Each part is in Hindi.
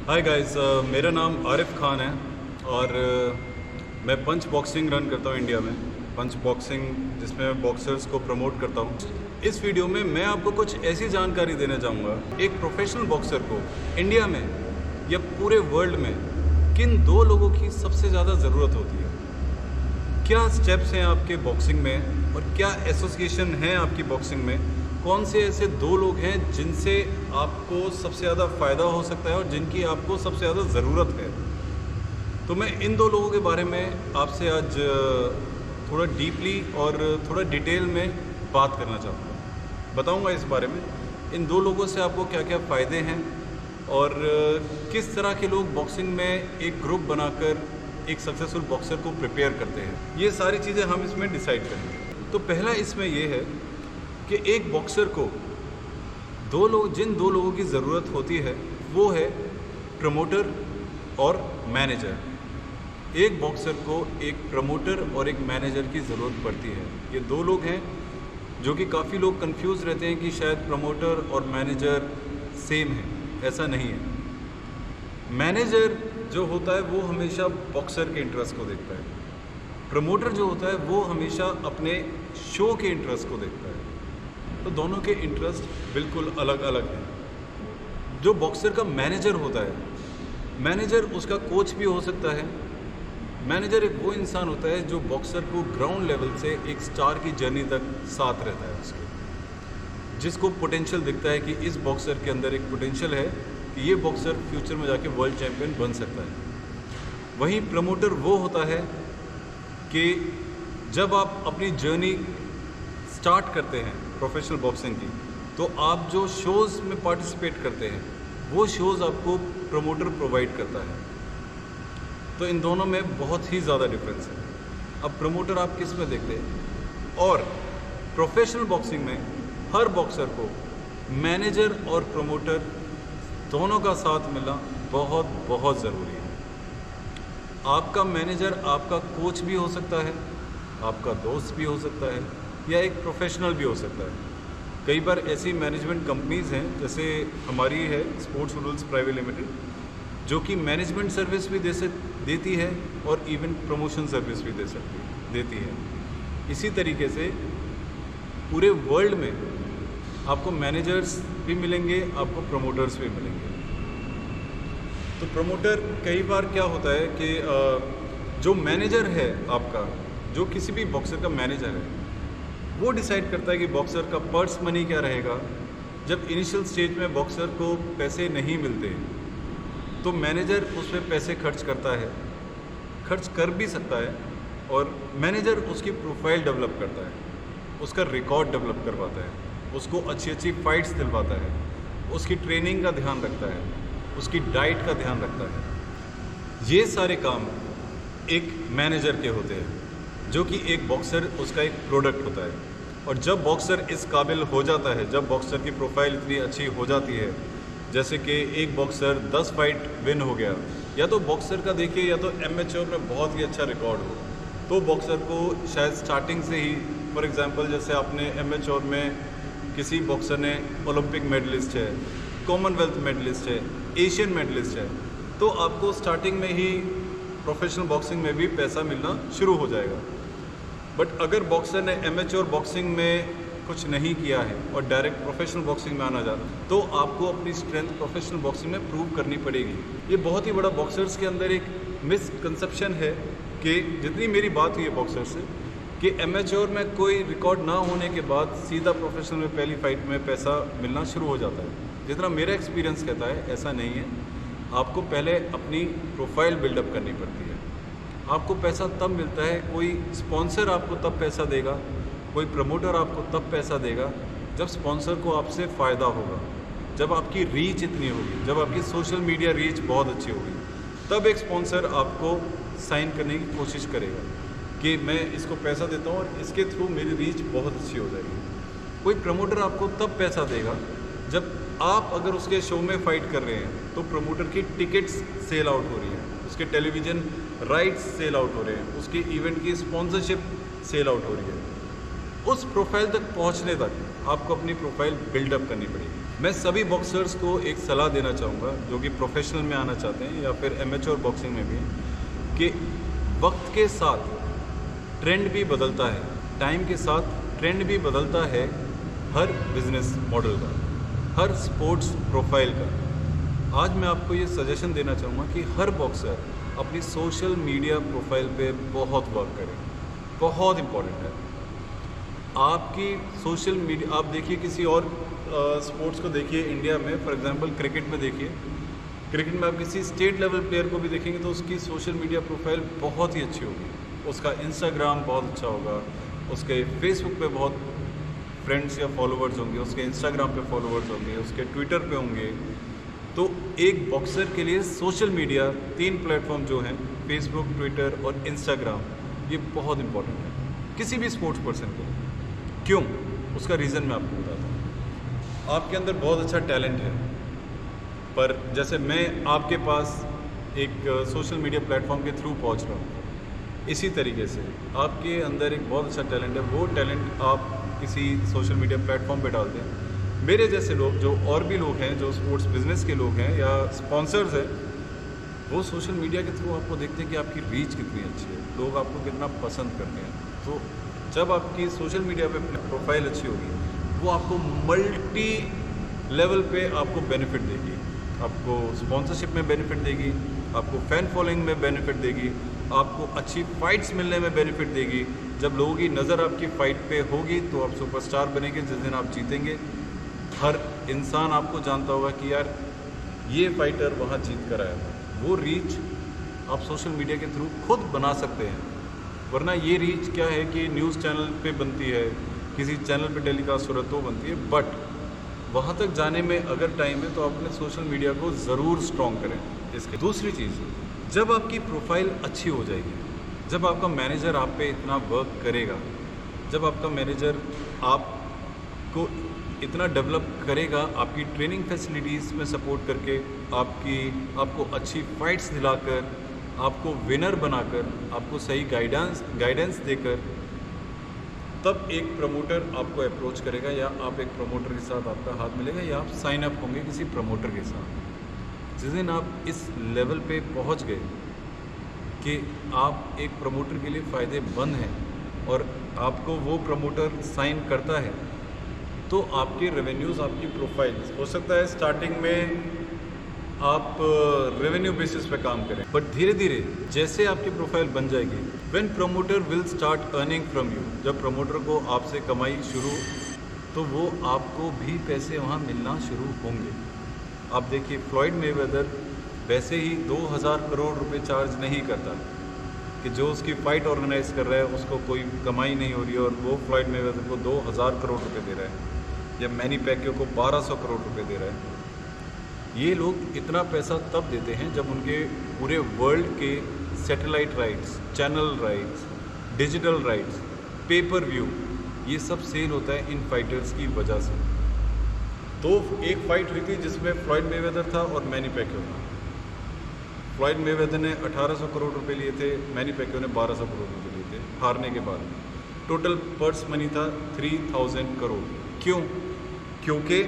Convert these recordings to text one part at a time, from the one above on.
हाय गाइस, मेरा नाम आरिफ खान है और मैं पंच बॉक्सिंग रन करता हूँ इंडिया में। पंच बॉक्सिंग जिसमें मैं बॉक्सर्स को प्रमोट करता हूँ। इस वीडियो में मैं आपको कुछ ऐसी जानकारी देना चाहूँगा, एक प्रोफेशनल बॉक्सर को इंडिया में या पूरे वर्ल्ड में किन दो लोगों की सबसे ज़्यादा ज़रूरत होती है, क्या स्टेप्स हैं आपके बॉक्सिंग में और क्या एसोसिएशन है आपकी बॉक्सिंग में, कौन से ऐसे दो लोग हैं जिनसे आपको सबसे ज़्यादा फ़ायदा हो सकता है और जिनकी आपको सबसे ज़्यादा ज़रूरत है। तो मैं इन दो लोगों के बारे में आपसे आज थोड़ा डीपली और थोड़ा डिटेल में बात करना चाहूँगा। बताऊँगा इस बारे में इन दो लोगों से आपको क्या क्या फ़ायदे हैं और किस तरह के लोग बॉक्सिंग में एक ग्रुप बनाकर एक सक्सेसफुल बॉक्सर को प्रिपेयर करते हैं। ये सारी चीज़ें हम इसमें डिसाइड करेंगे। तो पहला इसमें ये है कि एक बॉक्सर को जिन दो लोगों की ज़रूरत होती है वो है प्रमोटर और मैनेजर। एक बॉक्सर को एक प्रमोटर और एक मैनेजर की ज़रूरत पड़ती है। ये दो लोग हैं जो कि काफ़ी लोग कंफ्यूज रहते हैं कि शायद प्रमोटर और मैनेजर सेम है। ऐसा नहीं है। मैनेजर जो होता है वो हमेशा बॉक्सर के इंटरेस्ट को देखता है। प्रमोटर जो होता है वो हमेशा अपने शो के इंटरेस्ट को देखता है। तो दोनों के इंटरेस्ट बिल्कुल अलग अलग हैं। जो बॉक्सर का मैनेजर होता है, मैनेजर उसका कोच भी हो सकता है। मैनेजर एक वो इंसान होता है जो बॉक्सर को ग्राउंड लेवल से एक स्टार की जर्नी तक साथ रहता है उसके, जिसको पोटेंशियल दिखता है कि इस बॉक्सर के अंदर एक पोटेंशियल है कि ये बॉक्सर फ्यूचर में जाके वर्ल्ड चैम्पियन बन सकता है। वहीं प्रमोटर वो होता है कि जब आप अपनी जर्नी स्टार्ट करते हैं प्रोफेशनल बॉक्सिंग की, तो आप जो शोज़ में पार्टिसिपेट करते हैं वो शोज़ आपको प्रमोटर प्रोवाइड करता है। तो इन दोनों में बहुत ही ज़्यादा डिफरेंस है। अब प्रमोटर आप किस में देखते हैं, और प्रोफेशनल बॉक्सिंग में हर बॉक्सर को मैनेजर और प्रमोटर दोनों का साथ मिलना बहुत बहुत ज़रूरी है। आपका मैनेजर आपका कोच भी हो सकता है, आपका दोस्त भी हो सकता है, या एक प्रोफेशनल भी हो सकता है। कई बार ऐसी मैनेजमेंट कंपनीज़ हैं, जैसे हमारी है स्पोर्ट्स रूल्स प्राइवेट लिमिटेड, जो कि मैनेजमेंट सर्विस भी देती है और इवन प्रमोशन सर्विस भी देती है। इसी तरीके से पूरे वर्ल्ड में आपको मैनेजर्स भी मिलेंगे, आपको प्रमोटर्स भी मिलेंगे। तो प्रमोटर कई बार क्या होता है कि जो मैनेजर है आपका, जो किसी भी बॉक्सर का मैनेजर है, वो डिसाइड करता है कि बॉक्सर का पर्स मनी क्या रहेगा। जब इनिशियल स्टेज में बॉक्सर को पैसे नहीं मिलते तो मैनेजर उस पर पैसे खर्च करता है, खर्च कर भी सकता है, और मैनेजर उसकी प्रोफाइल डेवलप करता है, उसका रिकॉर्ड डेवलप करवाता है, उसको अच्छी अच्छी फाइट्स दिलवाता है, उसकी ट्रेनिंग का ध्यान रखता है, उसकी डाइट का ध्यान रखता है। ये सारे काम एक मैनेजर के होते हैं, जो कि एक बॉक्सर उसका एक प्रोडक्ट होता है। और जब बॉक्सर इस काबिल हो जाता है, जब बॉक्सर की प्रोफाइल इतनी अच्छी हो जाती है, जैसे कि एक बॉक्सर 10 फाइट विन हो गया, या तो बॉक्सर का देखिए या तो एमेच्योर में बहुत ही अच्छा रिकॉर्ड हो, तो बॉक्सर को शायद स्टार्टिंग से ही, फॉर एग्जांपल जैसे आपने एमेच्योर में किसी बॉक्सर ने ओलंपिक मेडलिस्ट है, कॉमनवेल्थ मेडलिस्ट है, एशियन मेडलिस्ट है, तो आपको स्टार्टिंग में ही प्रोफेशनल बॉक्सिंग में भी पैसा मिलना शुरू हो जाएगा। बट अगर बॉक्सर ने एमेच्योर बॉक्सिंग में कुछ नहीं किया है और डायरेक्ट प्रोफेशनल बॉक्सिंग में आना चाहता, तो आपको अपनी स्ट्रेंथ प्रोफेशनल बॉक्सिंग में प्रूव करनी पड़ेगी। ये बहुत ही बड़ा बॉक्सर्स के अंदर एक मिसकंसेप्शन है कि जितनी मेरी बात हुई है बॉक्सर से, कि एमेच्योर में कोई रिकॉर्ड ना होने के बाद सीधा प्रोफेशनल में पहली फाइट में पैसा मिलना शुरू हो जाता है। जितना मेरा एक्सपीरियंस कहता है ऐसा नहीं है। आपको पहले अपनी प्रोफाइल बिल्डअप करनी पड़ती है। आपको पैसा तब मिलता है, कोई स्पॉन्सर आपको तब पैसा देगा, कोई प्रमोटर आपको तब पैसा देगा जब स्पॉन्सर को आपसे फ़ायदा होगा, जब आपकी रीच इतनी होगी, जब आपकी सोशल मीडिया रीच बहुत अच्छी होगी, तब एक स्पॉन्सर आपको साइन करने की कोशिश करेगा कि मैं इसको पैसा देता हूँ और इसके थ्रू मेरी रीच बहुत अच्छी हो जाएगी। कोई प्रमोटर आपको तब पैसा देगा जब आप अगर उसके शो में फाइट कर रहे हैं तो प्रमोटर की टिकट्स सेल आउट हो रही है, उसके टेलीविज़न राइट्स सेल आउट हो रहे हैं, उसके इवेंट की स्पॉन्सरशिप सेल आउट हो रही है। उस प्रोफाइल तक पहुंचने तक आपको अपनी प्रोफाइल बिल्डअप करनी पड़ेगी। मैं सभी बॉक्सर्स को एक सलाह देना चाहूँगा जो कि प्रोफेशनल में आना चाहते हैं या फिर एमेच्योर बॉक्सिंग में भी, कि वक्त के साथ ट्रेंड भी बदलता है, टाइम के साथ ट्रेंड भी बदलता है हर बिजनेस मॉडल का, हर स्पोर्ट्स प्रोफाइल का। आज मैं आपको ये सजेशन देना चाहूँगा कि हर बॉक्सर अपनी सोशल मीडिया प्रोफाइल पे बहुत वर्क करे, बहुत इम्पॉर्टेंट है। आपकी सोशल मीडिया, आप देखिए किसी और स्पोर्ट्स को देखिए इंडिया में, फॉर एग्जांपल क्रिकेट में देखिए, क्रिकेट में आप किसी स्टेट लेवल प्लेयर को भी देखेंगे तो उसकी सोशल मीडिया प्रोफाइल बहुत ही अच्छी होगी, उसका इंस्टाग्राम बहुत अच्छा होगा, उसके फेसबुक पे बहुत फ्रेंड्स या फॉलोवर्स होंगे, उसके इंस्टाग्राम पे फॉलोवर्स होंगे, उसके ट्विटर पे होंगे। तो एक बॉक्सर के लिए सोशल मीडिया 3 प्लेटफॉर्म जो हैं, फेसबुक, ट्विटर और इंस्टाग्राम, ये बहुत इंपॉर्टेंट है किसी भी स्पोर्ट्स पर्सन के लिए। क्यों? उसका रीज़न मैं आपको बताता हूँ। आपके अंदर बहुत अच्छा टैलेंट है, पर जैसे मैं आपके पास एक सोशल मीडिया प्लेटफॉर्म के थ्रू पहुँच रहा हूँ, इसी तरीके से आपके अंदर एक बहुत अच्छा टैलेंट है, वो टैलेंट आप किसी सोशल मीडिया प्लेटफॉर्म पे डाल दें। मेरे जैसे लोग, जो और भी लोग हैं, जो स्पोर्ट्स बिजनेस के लोग हैं या स्पॉन्सर्स हैं, वो सोशल मीडिया के थ्रू आपको देखते हैं कि आपकी रीच कितनी अच्छी है, लोग आपको कितना पसंद करते हैं। तो जब आपकी सोशल मीडिया पे प्रोफाइल अच्छी होगी, वो आपको मल्टी लेवल पे आपको बेनिफिट देगी, आपको स्पॉन्सरशिप में बेनिफिट देगी, आपको फैन फॉलोइंग में बेनिफिट देगी, आपको अच्छी फाइट्स मिलने में बेनिफिट देगी। जब लोगों की नज़र आपकी फ़ाइट पे होगी तो आप सुपरस्टार बनेंगे, जिस दिन आप जीतेंगे हर इंसान आपको जानता होगा कि यार ये फाइटर वहाँ जीत कर आया था। वो रीच आप सोशल मीडिया के थ्रू खुद बना सकते हैं, वरना ये रीच क्या है कि न्यूज़ चैनल पे बनती है, किसी चैनल पे टेलीकास्ट हो रहा तो बनती है, बट वहाँ तक जाने में अगर टाइम है तो आप अपने सोशल मीडिया को ज़रूर स्ट्रॉन्ग करें। इसकी दूसरी चीज़, जब आपकी प्रोफाइल अच्छी हो जाएगी, जब आपका मैनेजर आप पे इतना वर्क करेगा, जब आपका मैनेजर आपको इतना डेवलप करेगा, आपकी ट्रेनिंग फैसिलिटीज़ में सपोर्ट करके, आपको अच्छी फाइट्स दिलाकर, आपको विनर बनाकर, आपको सही गाइडेंस देकर, तब एक प्रमोटर आपको अप्रोच करेगा या आप एक प्रमोटर के साथ आपका हाथ मिलेगा या आप साइन अप होंगे किसी प्रमोटर के साथ। जिस दिन आप इस लेवल पे पहुंच गए कि आप एक प्रमोटर के लिए फ़ायदेमंद हैं और आपको वो प्रमोटर साइन करता है, तो आपके रेवेन्यूज़, आपकी प्रोफाइल, हो सकता है स्टार्टिंग में आप रेवेन्यू बेसिस पे काम करें, बट धीरे धीरे जैसे आपकी प्रोफाइल बन जाएगी, when promoter will start earning from you, जब प्रमोटर को आपसे कमाई शुरू, तो वो आपको भी पैसे वहाँ मिलना शुरू होंगे। आप देखिए फ्लॉयड मेवेदर वैसे ही 2000 करोड़ रुपए चार्ज नहीं करता, कि जो उसकी फ़ाइट ऑर्गेनाइज कर रहा है उसको कोई कमाई नहीं हो रही है और वो फ्लॉयड मेवेदर को 2000 करोड़ रुपए दे रहा है, या मैनी पैक्यो को 1200 करोड़ रुपए दे रहा है। ये लोग इतना पैसा तब देते हैं जब उनके पूरे वर्ल्ड के satellite rights, channel rights, digital rights, pay per view, ये सब सेल होता है इन फाइटर्स की वजह से। तो एक फ़ाइट हुई थी जिसमें फ्लॉयड मेवेदर था और मैनी पैक्यो था। फ्लॉयड मेवेदर ने 1800 करोड़ रुपए लिए थे, मैनी पैक्यो ने 1200 करोड़ रुपए लिए थे हारने के बाद। टोटल पर्स मनी था 3000 करोड़। क्यों? क्योंकि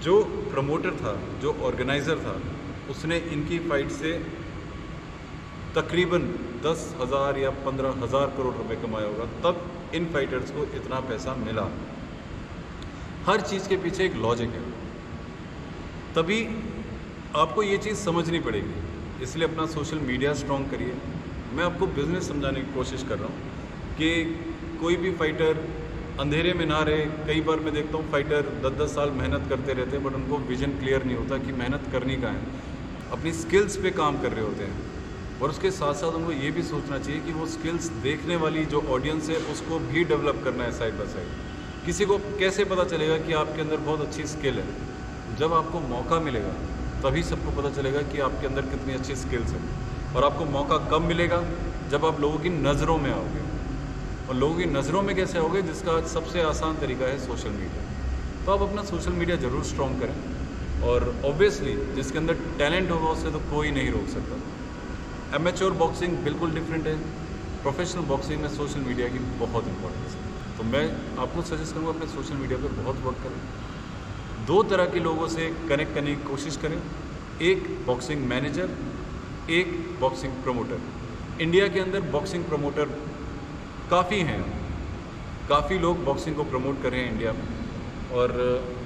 जो प्रमोटर था, जो ऑर्गेनाइज़र था, उसने इनकी फ़ाइट से तकरीबन 10,000 या 15,000 करोड़ रुपए कमाया होगा, तब इन फाइटर्स को इतना पैसा मिला। हर चीज़ के पीछे एक लॉजिक है, तभी आपको ये चीज़ समझनी पड़ेगी। इसलिए अपना सोशल मीडिया स्ट्रॉन्ग करिए। मैं आपको बिज़नेस समझाने की कोशिश कर रहा हूँ कि कोई भी फाइटर अंधेरे में ना रहे। कई बार मैं देखता हूँ फाइटर 10-10 साल मेहनत करते रहते हैं, बट उनको विजन क्लियर नहीं होता कि मेहनत करनी कहाँ है। अपनी स्किल्स पे काम कर रहे होते हैं और उसके साथ साथ उनको ये भी सोचना चाहिए कि वो स्किल्स देखने वाली जो ऑडियंस है उसको भी डेवलप करना है साइड बाय साइड। किसी को कैसे पता चलेगा कि आपके अंदर बहुत अच्छी स्किल है? जब आपको मौका मिलेगा तभी सबको पता चलेगा कि आपके अंदर कितनी अच्छी स्किल्स हैं। और आपको मौका कब मिलेगा? जब आप लोगों की नज़रों में आओगे। और लोगों की नज़रों में कैसे आओगे? जिसका सबसे आसान तरीका है सोशल मीडिया। तो आप अपना सोशल मीडिया ज़रूर स्ट्रॉन्ग करें और ऑब्वियसली जिसके अंदर टैलेंट होगा उससे तो कोई नहीं रोक सकता। एमेच्योर बॉक्सिंग बिल्कुल डिफरेंट है, प्रोफेशनल बॉक्सिंग में सोशल मीडिया की बहुत इंपॉर्टेंस है। तो मैं आपको सजेस्ट करूँगा अपने सोशल मीडिया पर बहुत वर्क करें, दो तरह के लोगों से कनेक्ट करने की कोशिश करें, एक बॉक्सिंग मैनेजर, एक बॉक्सिंग प्रमोटर। इंडिया के अंदर बॉक्सिंग प्रमोटर काफ़ी हैं, काफ़ी लोग बॉक्सिंग को प्रमोट कर रहे हैं इंडिया में, और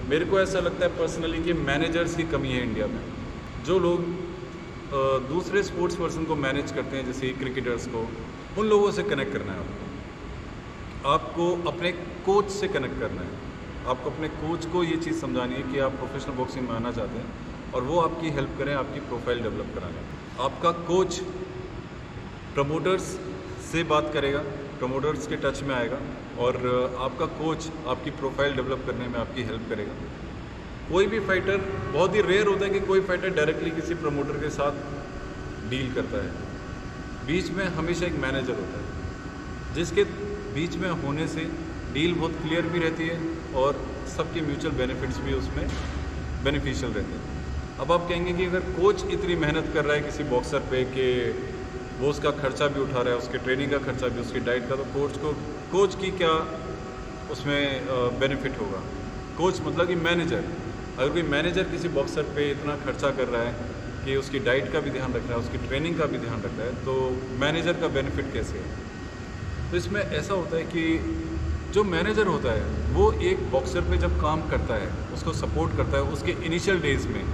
मेरे को ऐसा लगता है पर्सनली कि मैनेजर्स की कमी है इंडिया में। जो लोग दूसरे स्पोर्ट्स पर्सन को मैनेज करते हैं, जैसे क्रिकेटर्स को, उन लोगों से कनेक्ट करना है आपको अपने कोच से कनेक्ट करना है। आपको अपने कोच को ये चीज़ समझानी है कि आप प्रोफेशनल बॉक्सिंग में आना चाहते हैं और वो आपकी हेल्प करें आपकी प्रोफाइल डेवलप कराने। आपका कोच प्रमोटर्स से बात करेगा, प्रमोटर्स के टच में आएगा, और आपका कोच आपकी प्रोफाइल डेवलप करने में आपकी हेल्प करेगा। कोई भी फाइटर, बहुत ही रेयर होता है कि कोई फाइटर डायरेक्टली किसी प्रमोटर के साथ डील करता है। बीच में हमेशा एक मैनेजर होता है, जिसके बीच में होने से डील बहुत क्लियर भी रहती है और सबके म्यूचुअल बेनिफिट्स भी उसमें बेनिफिशियल रहते हैं। अब आप कहेंगे कि अगर कोच इतनी मेहनत कर रहा है किसी बॉक्सर पे कि वो उसका खर्चा भी उठा रहा है, उसके ट्रेनिंग का खर्चा भी, उसकी डाइट का, तो कोच की क्या उसमें बेनिफिट होगा? कोच मतलब कि मैनेजर। अगर कोई मैनेजर किसी बॉक्सर पे इतना खर्चा कर रहा है कि उसकी डाइट का भी ध्यान रख रहा है, उसकी ट्रेनिंग का भी ध्यान रख रहा है, तो मैनेजर का बेनिफिट कैसे है? तो इसमें ऐसा होता है कि जो मैनेजर होता है वो एक बॉक्सर पे जब काम करता है, उसको सपोर्ट करता है उसके इनिशियल डेज में,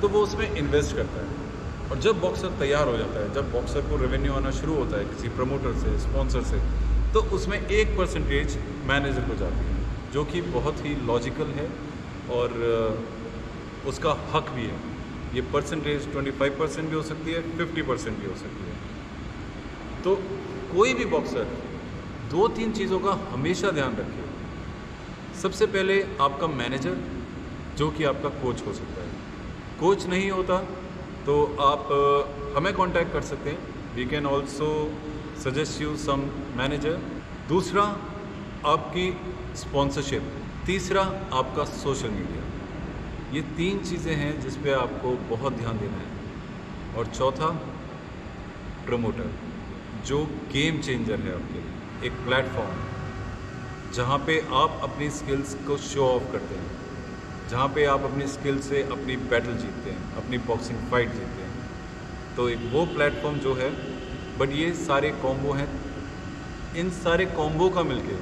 तो वो उसमें इन्वेस्ट करता है। और जब बॉक्सर तैयार हो जाता है, जब बॉक्सर को रेवेन्यू आना शुरू होता है किसी प्रमोटर से, स्पॉन्सर से, तो उसमें 1% मैनेजर को जाती है, जो कि बहुत ही लॉजिकल है और उसका हक भी है। ये परसेंटेज 25% भी हो सकती है, 50% भी हो सकती है। तो कोई भी बॉक्सर 2-3 चीज़ों का हमेशा ध्यान रखे। सबसे पहले आपका मैनेजर, जो कि आपका कोच हो सकता है। कोच नहीं होता तो आप हमें कांटेक्ट कर सकते हैं, we can also suggest you some manager. दूसरा आपकी स्पॉन्सरशिप, तीसरा आपका सोशल मीडिया। ये 3 चीज़ें हैं जिस पे आपको बहुत ध्यान देना है। और चौथा प्रमोटर, जो गेम चेंजर है आपके लिए, एक प्लेटफॉर्म जहाँ पे आप अपनी स्किल्स को शो ऑफ करते हैं, जहाँ पे आप अपनी स्किल से अपनी बैटल जीतते हैं, अपनी बॉक्सिंग फाइट जीतते हैं। तो एक वो प्लेटफॉर्म जो है, बट ये सारे कॉम्बो हैं, इन सारे कॉम्बो का मिलके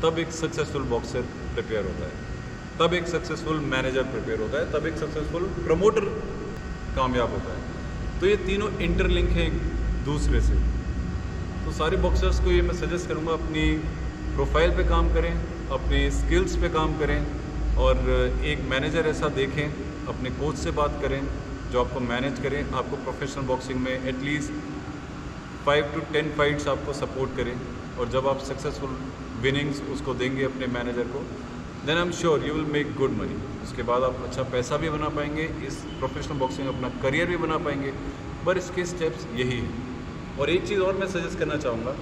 तब एक सक्सेसफुल बॉक्सर प्रिपेयर होता है, तब एक सक्सेसफुल मैनेजर प्रिपेयर होता है, तब एक सक्सेसफुल प्रमोटर कामयाब होता है। तो ये तीनों इंटरलिंक हैं एक दूसरे से। तो सारे बॉक्सर्स को ये मैं सजेस्ट करूँगा, अपनी प्रोफाइल पे काम करें, अपने स्किल्स पे काम करें, और एक मैनेजर ऐसा देखें, अपने कोच से बात करें जो आपको मैनेज करें, आपको प्रोफेशनल बॉक्सिंग में एटलीस्ट 5 to 10 फाइट्स आपको सपोर्ट करें। और जब आप सक्सेसफुल विनिंग्स उसको देंगे अपने मैनेजर को, then I am sure you will make good money. उसके बाद आप अच्छा पैसा भी बना पाएंगे, इस प्रोफेशनल बॉक्सिंग में अपना करियर भी बना पाएंगे। पर इसके स्टेप्स यही हैं। और एक चीज़ और मैं सजेस्ट करना चाहूँगा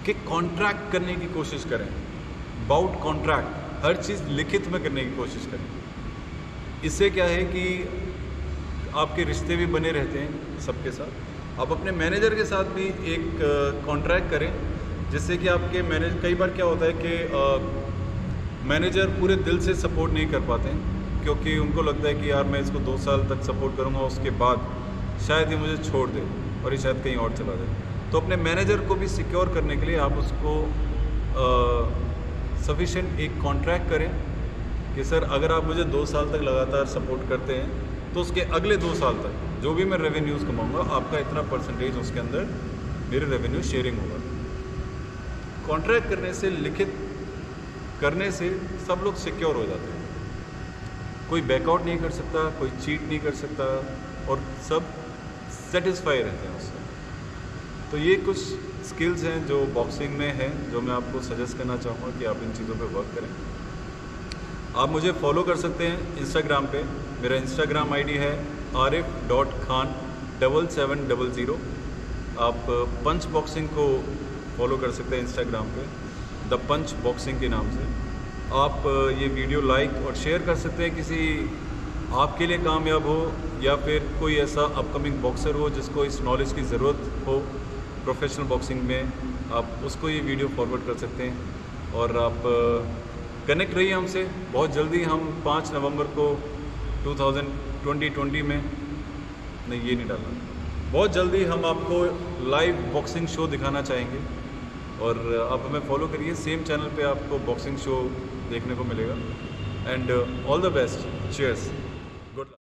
कि कॉन्ट्रैक्ट करने की कोशिश करें, बाउट कॉन्ट्रैक्ट, हर चीज़ लिखित में करने की कोशिश करें। इससे क्या है कि आपके रिश्ते भी बने रहते हैं सबके साथ। आप अपने मैनेजर के साथ भी एक कॉन्ट्रैक्ट करें, जिससे कि आपके कई बार क्या होता है कि मैनेजर पूरे दिल से सपोर्ट नहीं कर पाते हैं, क्योंकि उनको लगता है कि यार मैं इसको 2 साल तक सपोर्ट करूँगा, उसके बाद शायद ये मुझे छोड़ दे और ये शायद कहीं और चला जाए। तो अपने मैनेजर को भी सिक्योर करने के लिए आप उसको सफिशेंट एक कॉन्ट्रैक्ट करें कि सर अगर आप मुझे 2 साल तक लगातार सपोर्ट करते हैं तो उसके अगले 2 साल तक जो भी मैं रेवेन्यूज़ कमाऊँगा, आपका इतना परसेंटेज उसके अंदर मेरे रेवेन्यू शेयरिंग होगा। कॉन्ट्रैक्ट करने से, लिखित करने से सब लोग सिक्योर हो जाते हैं। कोई बैकआउट नहीं कर सकता, कोई चीट नहीं कर सकता, और सब सेटिस्फाई रहते हैं उससे। तो ये कुछ स्किल्स हैं जो बॉक्सिंग में हैं, जो मैं आपको सजेस्ट करना चाहूँगा कि आप इन चीज़ों पे वर्क करें। आप मुझे फॉलो कर सकते हैं इंस्टाग्राम पे। मेरा इंस्टाग्राम आईडी है arif.khan7700। आप पंच बॉक्सिंग को फॉलो कर सकते हैं इंस्टाग्राम पे, द पंच बॉक्सिंग के नाम से। आप ये वीडियो लाइक और शेयर कर सकते हैं, किसी आपके लिए कामयाब हो या फिर कोई ऐसा अपकमिंग बॉक्सर हो जिसको इस नॉलेज की ज़रूरत हो प्रोफेशनल बॉक्सिंग में, आप उसको ये वीडियो फॉरवर्ड कर सकते हैं। और आप कनेक्ट रहिए हमसे। बहुत जल्दी हम 5 नवंबर को 2020 में, नहीं ये नहीं डालना, बहुत जल्दी हम आपको लाइव बॉक्सिंग शो दिखाना चाहेंगे और आप हमें फॉलो करिए। सेम चैनल पे आपको बॉक्सिंग शो देखने को मिलेगा। And all the best, cheers.